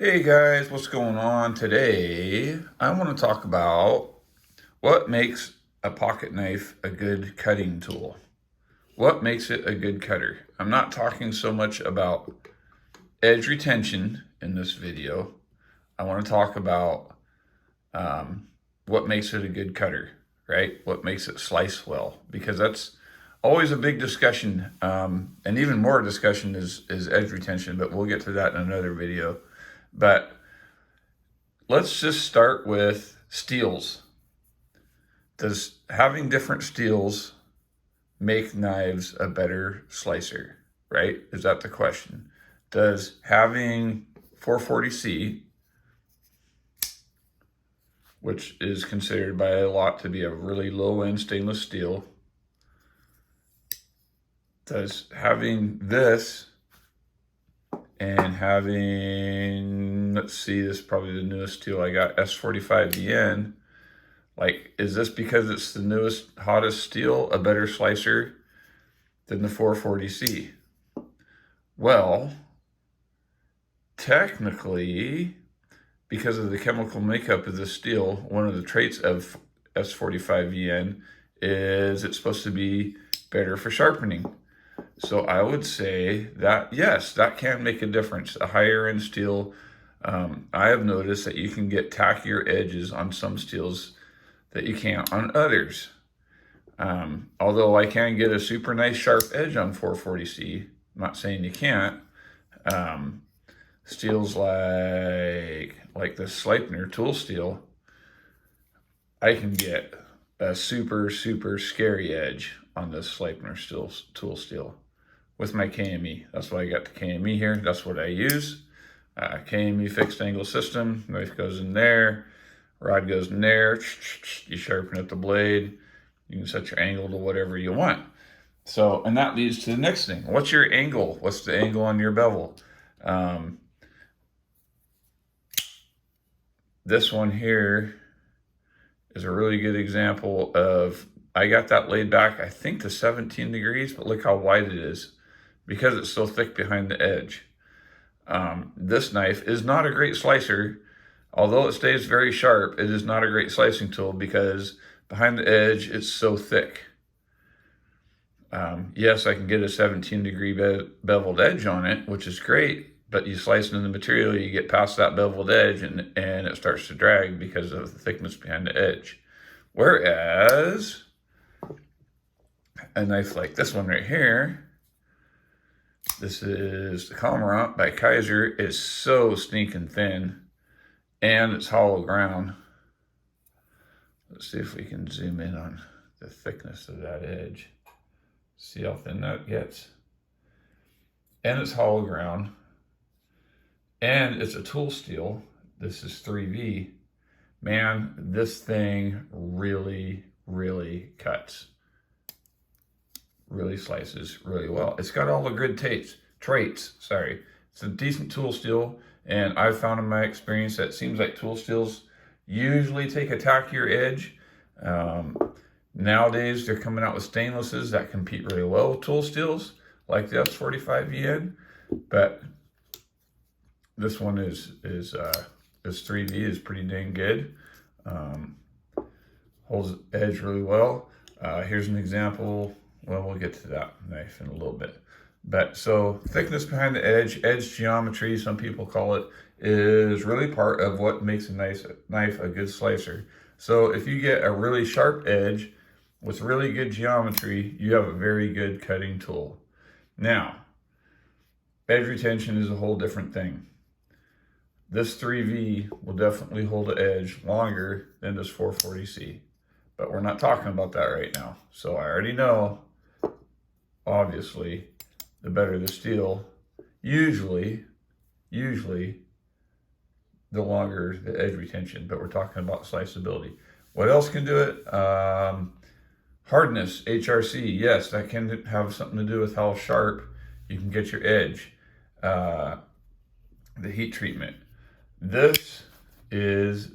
Hey guys, what's going on today? I want to talk about what makes a pocket knife a good cutting tool. What makes it a good cutter? I'm not talking so much about edge retention in this video. I want to talk about what makes it a good cutter, right? What makes it slice well, because that's always a big discussion. And even more discussion is edge retention, but we'll get to that in another video. But let's just start with steels. Does having different steels make knives a better slicer, right? Is that the question? Does having 440C, which is considered by a lot to be a really low-end stainless steel, does having this and having, let's see, this is probably the newest steel I got, S45VN, like, is this because it's the newest, hottest steel, a better slicer than the 440C? Well, technically, because of the chemical makeup of the steel, one of the traits of S45VN is it's supposed to be better for sharpening. So I would say that, yes, that can make a difference. A higher end steel, I have noticed that you can get tackier edges on some steels that you can't on others. Although I can get a super nice sharp edge on 440C, I'm not saying you can't. Steels like the Sleipner tool steel, I can get a super scary edge on this Sleipner tool steel with my KME. That's why I got the KME here. That's what I use. KME fixed angle system. Knife goes in there. Rod goes in there, you sharpen at the blade, you can set your angle to whatever you want. So, and that leads to the next thing. What's your angle? What's the angle on your bevel? This one here is a really good example of, I got that laid back, I think to 17 degrees, but look how wide it is because it's so thick behind the edge. This knife is not a great slicer. Although it stays very sharp, it is not a great slicing tool because behind the edge, it's so thick. Yes, I can get a 17-degree beveled edge on it, which is great, but you slice into the material, you get past that beveled edge, and it starts to drag because of the thickness behind the edge. Whereas a knife like this one right here, this is the Cormorant by Kaiser, is so stinking thin. And it's hollow ground. Let's see if we can zoom in on the thickness of that edge. See how thin that gets. And it's hollow ground. And it's a tool steel. This is 3V. Man, this thing really cuts. Really slices really well. It's got all the good traits. It's a decent tool steel. And I've found in my experience that it seems like tool steels usually take a tackier edge. Nowadays, they're coming out with stainlesses that compete really well with tool steels, like the S45VN. But this one is 3V is pretty dang good. Holds edge really well. Here's an example. Well, we'll get to that knife in a little bit. But so thickness behind the edge geometry, some people call it, is really part of what makes a nice knife a good slicer. So if you get a really sharp edge with really good geometry, you have a very good cutting tool. Now, edge retention is a whole different thing. This 3V will definitely hold the edge longer than this 440C, but we're not talking about that right now. So I already know, obviously, the better the steel, usually the longer the edge retention, but we're talking about sliceability. What else can do it? Hardness, HRC, yes, that can have something to do with how sharp you can get your edge. The heat treatment. This is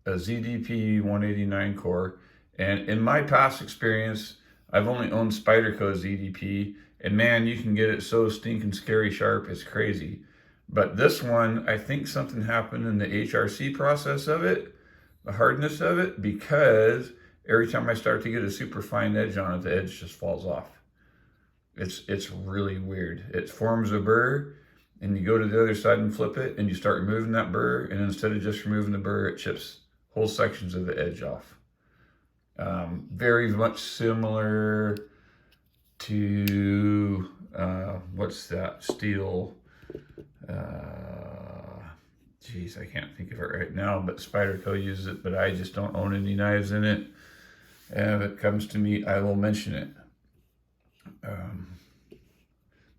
a ZDP 189 core, and in my past experience, I've only owned Spyderco ZDP, and man, you can get it so stinking scary sharp, it's crazy. But this one, I think something happened in the HRC process of it, the hardness of it, because every time I start to get a super fine edge on it, the edge just falls off. It's really weird. It forms a burr, and you go to the other side and flip it, and you start removing that burr, and instead of just removing the burr, it chips whole sections of the edge off. Very much similar to what's that steel? Geez, I can't think of it right now, but Spyderco uses it, but I just don't own any knives in it. And if it comes to me, I will mention it.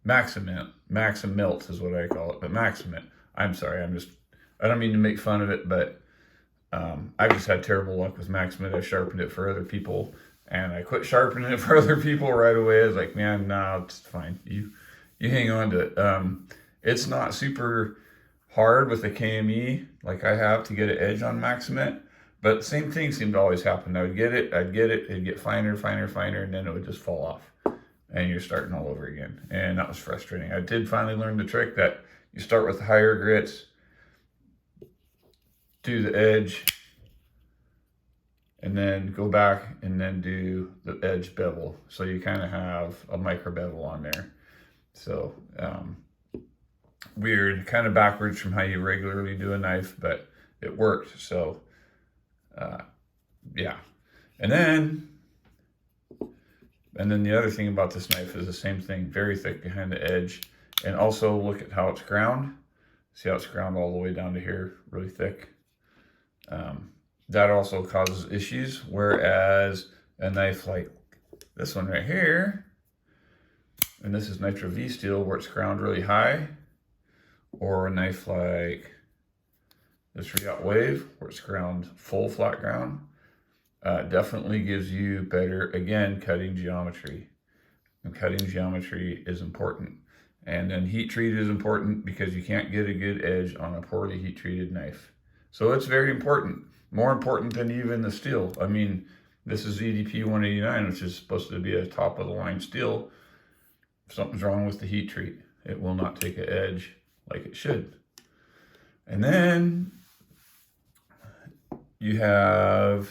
Maximilt is what I call it, but Maximint. I'm sorry, I don't mean to make fun of it, but I've just had terrible luck with Maximint. I've sharpened it for other people, and I quit sharpening it for other people right away. I was like, man, no, it's fine. You hang on to it. It's not super hard with the KME like I have to get an edge on Maximint, but the same thing seemed to always happen. I'd get it, it'd get finer, and then it would just fall off. And you're starting all over again. And that was frustrating. I did finally learn the trick that you start with higher grits, do the edge, and then go back and then do the edge bevel. So you kind of have a micro bevel on there. So weird, kind of backwards from how you regularly do a knife, but it worked. So yeah. And then the other thing about this knife is the same thing, very thick behind the edge. And also look at how it's ground. See how it's ground all the way down to here, really thick. That also causes issues, whereas a knife like this one right here, and this is Nitro V steel where it's ground really high, or a knife like this Riot Wave where it's ground full flat ground, definitely gives you better, again, cutting geometry. And cutting geometry is important. And then heat treat is important because you can't get a good edge on a poorly heat treated knife. So it's very important, more important than even the steel. I mean, this is EDP 189, which is supposed to be a top of the line steel. If something's wrong with the heat treat, it will not take an edge like it should. And then you have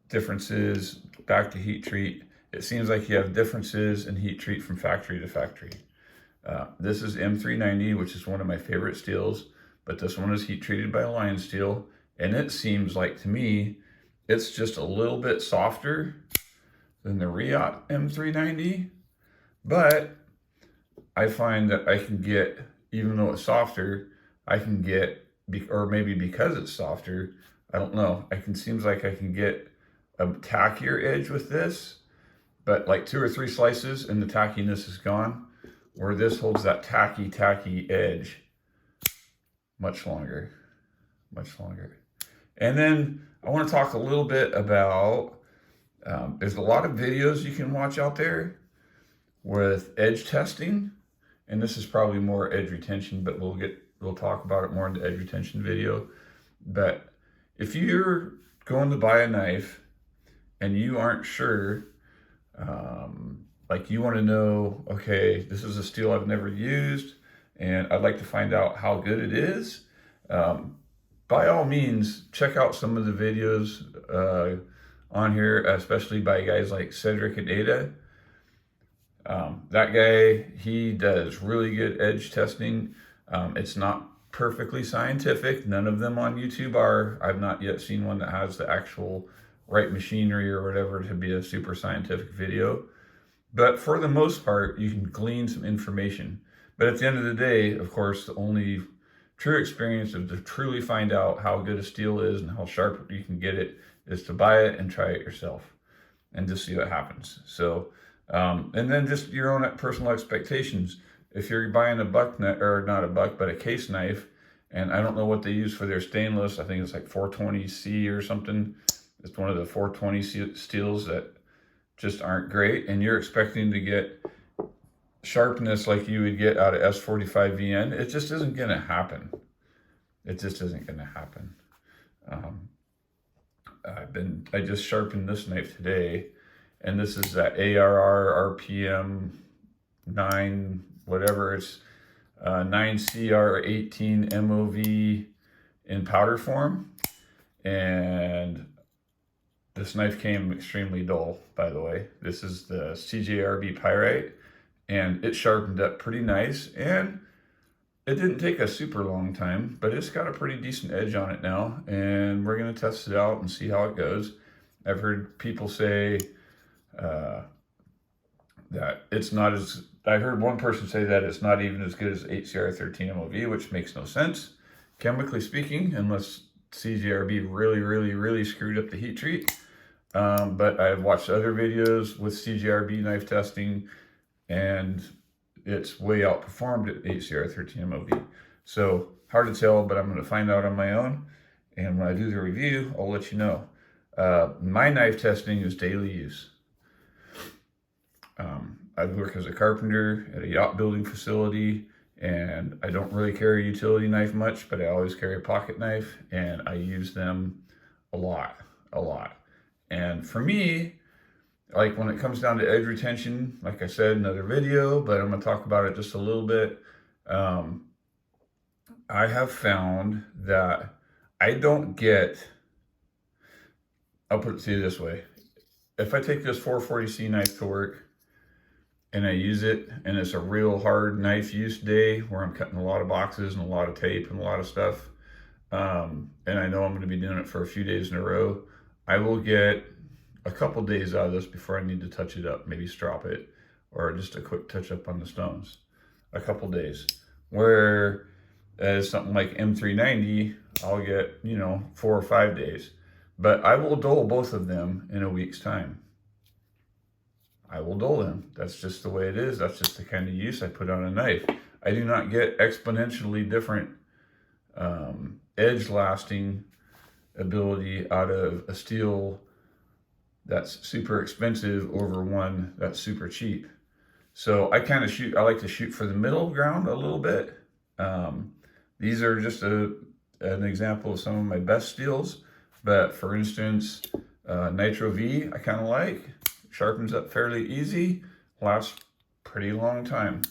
differences back to heat treat. It seems like you have differences in heat treat from factory to factory. This is M390, which is one of my favorite steels, but this one is heat treated by Lion Steel, and it seems like to me it's just a little bit softer than the Riot M390, but I find that I can get, even though it's softer, I can get, or maybe because it's softer, I don't know, seems like I can get a tackier edge with this, but like 2 or 3 slices and the tackiness is gone, where this holds that tacky edge much longer. And then I want to talk a little bit about, there's a lot of videos you can watch out there with edge testing, and this is probably more edge retention, but we'll talk about it more in the edge retention video. But if you're going to buy a knife and you aren't sure, like you want to know, okay, this is a steel I've never used and I'd like to find out how good it is, by all means, check out some of the videos on here, especially by guys like Cedric and Ada. That guy, he does really good edge testing. It's not perfectly scientific. None of them on YouTube are. I've not yet seen one that has the actual right machinery or whatever to be a super scientific video. But for the most part, you can glean some information. But at the end of the day, of course, the only true experience of to truly find out how good a steel is and how sharp you can get it is to buy it and try it yourself and just see what happens. So, and then just your own personal expectations. If you're buying a buck knife, or not a buck, but a case knife, and I don't know what they use for their stainless, I think it's like 420C or something. It's one of the 420 steels that just aren't great, and you're expecting to get sharpness like you would get out of S45VN, it just isn't going to happen. It just isn't going to happen. I just sharpened this knife today, and this is that ARR RPM 9 whatever, it's 9CR18 MOV in powder form. And this knife came extremely dull, by the way. This is the CJRB Pyrite, and it sharpened up pretty nice, and it didn't take a super long time, but it's got a pretty decent edge on it now, and we're going to test it out and see how it goes. I've heard people say that it's not as, I heard one person say that it's not even as good as 8CR13 MOV, which makes no sense, chemically speaking, unless CJRB really screwed up the heat treat. But I've watched other videos with CJRB knife testing, and it's way outperformed at 8CR13 MOV. So hard to tell, but I'm going to find out on my own. And when I do the review, I'll let you know. My knife testing is daily use. I work as a carpenter at a yacht building facility, and I don't really carry a utility knife much, but I always carry a pocket knife, and I use them a lot. And for me, like when it comes down to edge retention, like I said in another video, but I'm going to talk about it just a little bit. I have found that I don't get, I'll put it to you this way. If I take this 440C knife to work and I use it, and it's a real hard knife use day where I'm cutting a lot of boxes and a lot of tape and a lot of stuff, and I know I'm going to be doing it for a few days in a row, I will get a couple days out of this before I need to touch it up, maybe strop it, or just a quick touch up on the stones. A couple days. Whereas something like M390, I'll get, 4 or 5 days. But I will dull both of them in a week's time. I will dull them. That's just the way it is. That's just the kind of use I put on a knife. I do not get exponentially different edge lasting ability out of a steel that's super expensive over one that's super cheap. So I kind of shoot, I like to shoot for the middle ground a little bit. These are just an example of some of my best steels, but for instance, Nitro V, I kind of like, sharpens up fairly easy, lasts pretty long time.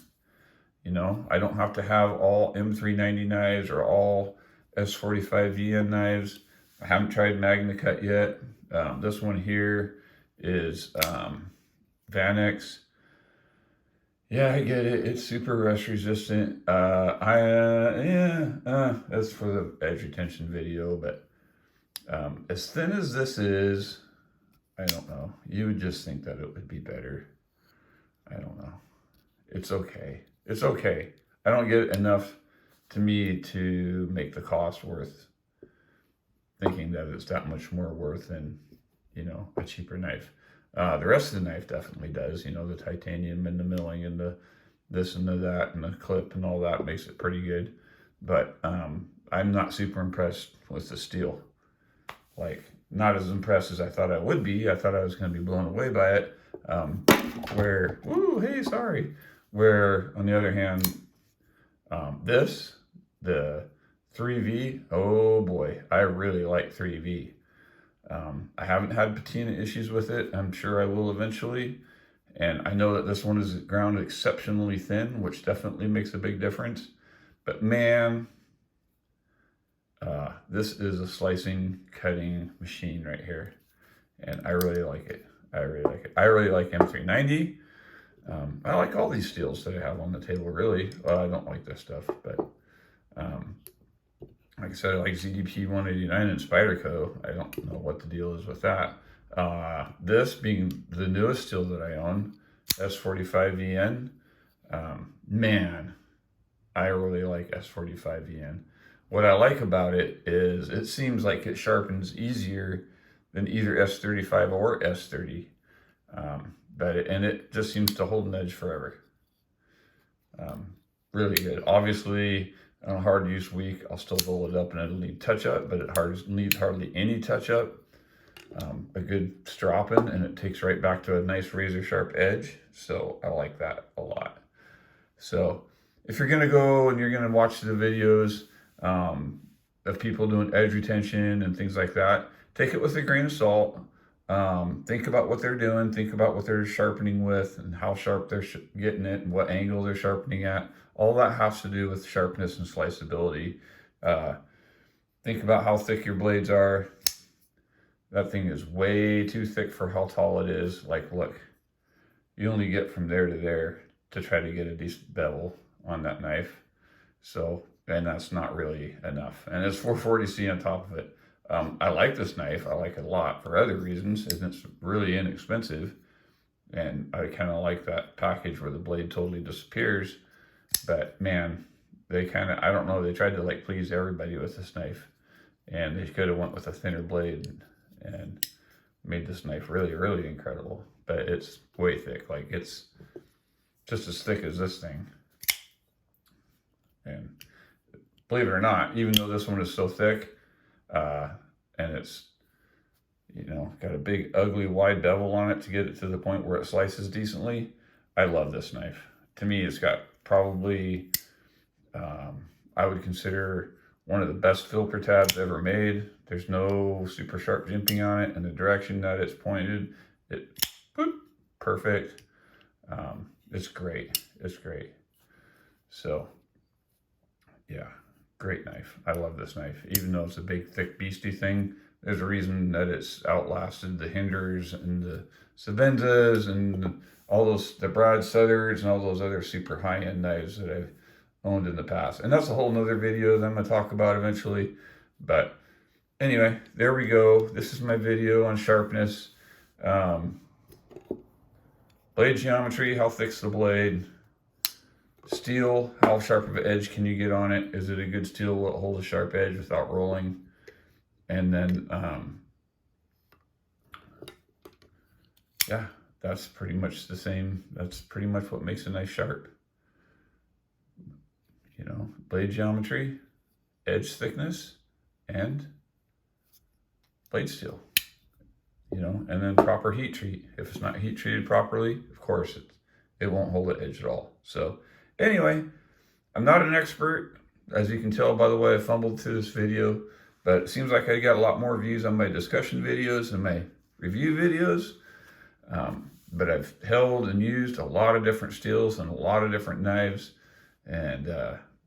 I don't have to have all M390 knives or all S45VN knives. I haven't tried Magna Cut yet. This one here is Vanex. Yeah, I get it. It's super rust resistant. That's for the edge retention video, but as thin as this is, I don't know. You would just think that it would be better. I don't know. It's okay. It's okay. I don't get enough to me to make the cost worth thinking that it's that much more worth than, a cheaper knife. The rest of the knife definitely does, the titanium and the milling and the this and the that and the clip and all that makes it pretty good. But I'm not super impressed with the steel. Like, not as impressed as I thought I would be. I thought I was going to be blown away by it. Where on the other hand, the 3V, oh boy, I really like 3V. I haven't had patina issues with it. I'm sure I will eventually. And I know that this one is ground exceptionally thin, which definitely makes a big difference. But man, this is a slicing, cutting machine right here. And I really like it. I really like M390. I like all these steels that I have on the table, really. Well, I don't like this stuff, but like I said, I like ZDP 189 and Spyderco. I don't know what the deal is with that. This being the newest steel that I own, S45VN. Man, I really like S45VN. What I like about it is it seems like it sharpens easier than either S35 or S30. And it just seems to hold an edge forever. Really good. Obviously, on a hard use week, I'll still roll it up and it'll need touch up, but it needs hardly any touch up. A good stropping, and it takes right back to a nice razor sharp edge. So I like that a lot. So if you're gonna go and you're gonna watch the videos of people doing edge retention and things like that, take it with a grain of salt. Think about what they're doing. Think about what they're sharpening with and how sharp they're getting it and what angle they're sharpening at. All that has to do with sharpness and sliceability. Uh, think about how thick your blades are. That thing is way too thick for how tall it is. Like, look, you only get from there to there to try to get a decent bevel on that knife. So, and that's not really enough. And it's 440C on top of it. I like this knife. I like it a lot for other reasons, and it's really inexpensive. And I kind of like that package where the blade totally disappears. But man, they kind of, I don't know, they tried to like please everybody with this knife. And they could have went with a thinner blade and made this knife really, really incredible. But it's way thick. Like, it's just as thick as this thing. And believe it or not, even though this one is so thick, and it's, you know, got a big, ugly, wide bevel on it to get it to the point where it slices decently, I love this knife. To me, it's got probably, I would consider one of the best filter tabs ever made. There's no super sharp jimping on it, and the direction that it's pointed, boop, perfect. It's great. It's great. So, yeah, great knife. I love this knife. Even though it's a big, thick, beastie thing, there's a reason that it's outlasted the Hinders and the Savenzas and all those, the Brad Southards and all those other super high-end knives that I've owned in the past. And that's a whole nother video that I'm going to talk about eventually. But anyway, there we go. This is my video on sharpness. Blade geometry, how thick's the blade? Steel, how sharp of an edge can you get on it? Is it a good steel that will hold a sharp edge without rolling? And then, yeah, that's pretty much the same. That's pretty much what makes a knife sharp. You know, blade geometry, edge thickness, and blade steel. You know, and then proper heat treat. If it's not heat treated properly, of course, it won't hold the edge at all. So anyway, I'm not an expert. As you can tell by the way I fumbled through this video, but it seems like I got a lot more views on my discussion videos and my review videos. But I've held and used a lot of different steels and a lot of different knives, and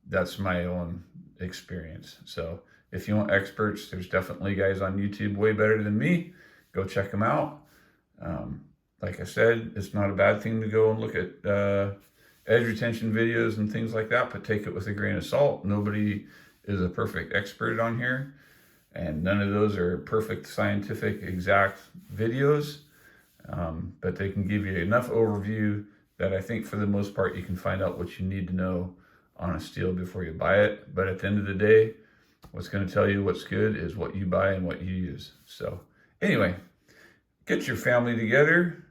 that's my own experience. So if you want experts, there's definitely guys on YouTube way better than me. Go check them out. Like I said, it's not a bad thing to go and look at edge retention videos and things like that, but take it with a grain of salt. Nobody is a perfect expert on here, and none of those are perfect scientific exact videos, but they can give you enough overview that I think for the most part you can find out what you need to know on a steel before you buy it. But at the end of the day, what's going to tell you what's good is what you buy and what you use. So anyway, get your family together,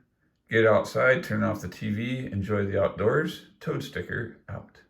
get outside, turn off the TV, enjoy the outdoors. Toad Sticker out.